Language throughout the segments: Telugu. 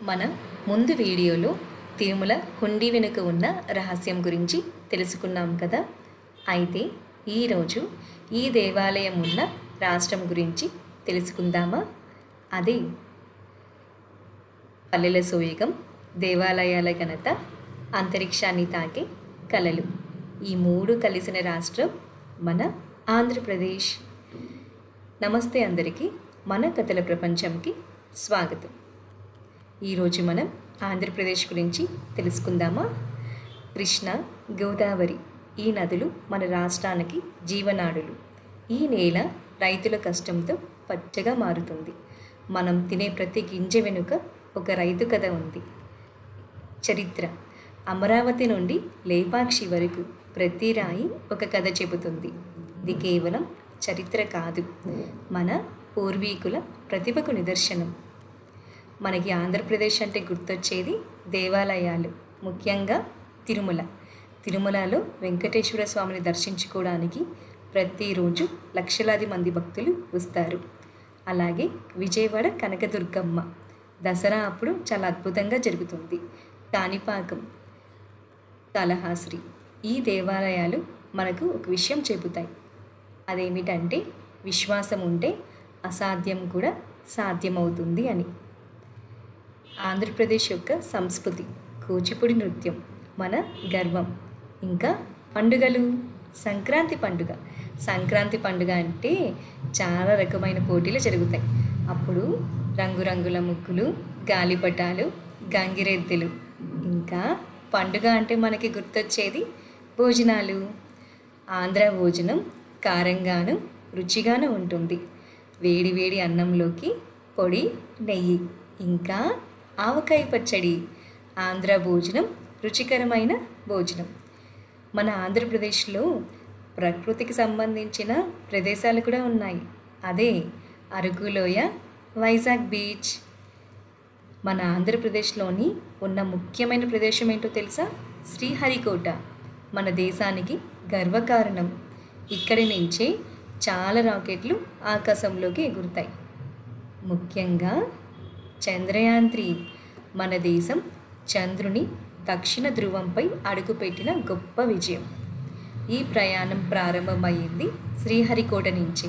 మన ముందు వీడియోలో తిరుమల హుండీ వెనుక ఉన్న రహస్యం గురించి తెలుసుకున్నాం కదా. అయితే ఈరోజు ఈ దేవాలయం ఉన్న రాష్ట్రం గురించి తెలుసుకుందామా. అదే పల్లెల సోయగం, దేవాలయాల ఘనత, అంతరిక్షాన్ని తాకే కళలు. ఈ మూడు కలిసిన రాష్ట్రం మన ఆంధ్రప్రదేశ్. నమస్తే అందరికీ, మన కథల ప్రపంచంకి స్వాగతం. ఈరోజు మనం ఆంధ్రప్రదేశ్ గురించి తెలుసుకుందామా. కృష్ణ, గోదావరి ఈ నదులు మన రాష్ట్రానికి జీవనాడులు. ఈ నేల రైతుల కష్టంతో పచ్చగా మారుతుంది. మనం తినే ప్రతి గింజ వెనుక ఒక రైతు కథ ఉంది. చరిత్ర అమరావతి నుండి లేపాక్షి వరకు ప్రతి రాయి ఒక కథ చెబుతుంది. ఇది కేవలం చరిత్ర కాదు, మన పూర్వీకుల ప్రతిభకు నిదర్శనం. మనకి ఆంధ్రప్రదేశ్ అంటే గుర్తొచ్చేది దేవాలయాలు, ముఖ్యంగా తిరుమల. తిరుమలలో వెంకటేశ్వర స్వామిని దర్శించుకోవడానికి ప్రతిరోజు లక్షలాది మంది భక్తులు వస్తారు. అలాగే విజయవాడ కనకదుర్గమ్మ దసరా అప్పుడు చాలా అద్భుతంగా జరుగుతుంది. కాణిపాకం, కాళహస్తి ఈ దేవాలయాలు మనకు ఒక విషయం చెబుతాయి. అదేమిటంటే విశ్వాసం ఉంటే అసాధ్యం కూడా సాధ్యమవుతుంది అని. ఆంధ్రప్రదేశ్ యొక్క సంస్కృతి, కూచిపూడి నృత్యం మన గర్వం. ఇంకా పండుగలు, సంక్రాంతి పండుగ అంటే చాలా రకమైన పోటీలు జరుగుతాయి. అప్పుడు రంగురంగుల ముగ్గులు, గాలిపటాలు, గంగిరెద్దులు. ఇంకా పండుగ అంటే మనకి గుర్తొచ్చేది భోజనాలు. ఆంధ్ర భోజనం కారంగాను రుచిగాను ఉంటుంది. వేడి వేడి అన్నంలోకి పొడి, నెయ్యి, ఇంకా ఆవకాయ పచ్చడి. ఆంధ్ర భోజనం రుచికరమైన భోజనం. మన ఆంధ్రప్రదేశ్లో ప్రకృతికి సంబంధించిన ప్రదేశాలు కూడా ఉన్నాయి. అదే అరకులోయ, వైజాగ్ బీచ్. మన ఆంధ్రప్రదేశ్లోని ఉన్న ముఖ్యమైన ప్రదేశం ఏంటో తెలుసా? శ్రీహరికోట. మన దేశానికి గర్వకారణం. ఇక్కడి నుంచే చాలా రాకెట్లు ఆకాశంలోకి ఎగురుతాయి. ముఖ్యంగా చంద్రయాన్-3 మన దేశం చంద్రుని దక్షిణ ధ్రువంపై అడుగుపెట్టిన గొప్ప విజయం. ఈ ప్రయాణం ప్రారంభమైంది శ్రీహరికోట నుంచి.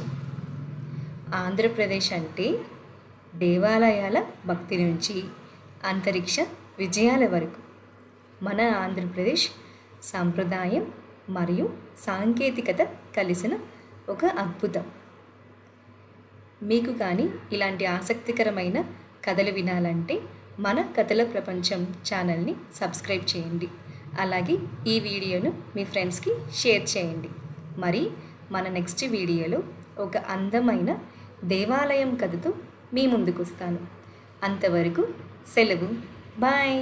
ఆంధ్రప్రదేశ్ అంటే దేవాలయాల భక్తి నుంచి అంతరిక్ష విజయాల వరకు మన ఆంధ్రప్రదేశ్ సాంప్రదాయం మరియు సాంకేతికత కలిసిన ఒక అద్భుతం. మీకు కానీ ఇలాంటి ఆసక్తికరమైన కథలు వినాలంటే మన కథల ప్రపంచం ఛానల్ని సబ్స్క్రైబ్ చేయండి. అలాగే ఈ వీడియోను మీ ఫ్రెండ్స్కి షేర్ చేయండి. మరి మన నెక్స్ట్ వీడియోలో ఒక అందమైన దేవాలయం కథతో మీ ముందుకు వస్తాను. అంతవరకు సెలవు. బాయ్.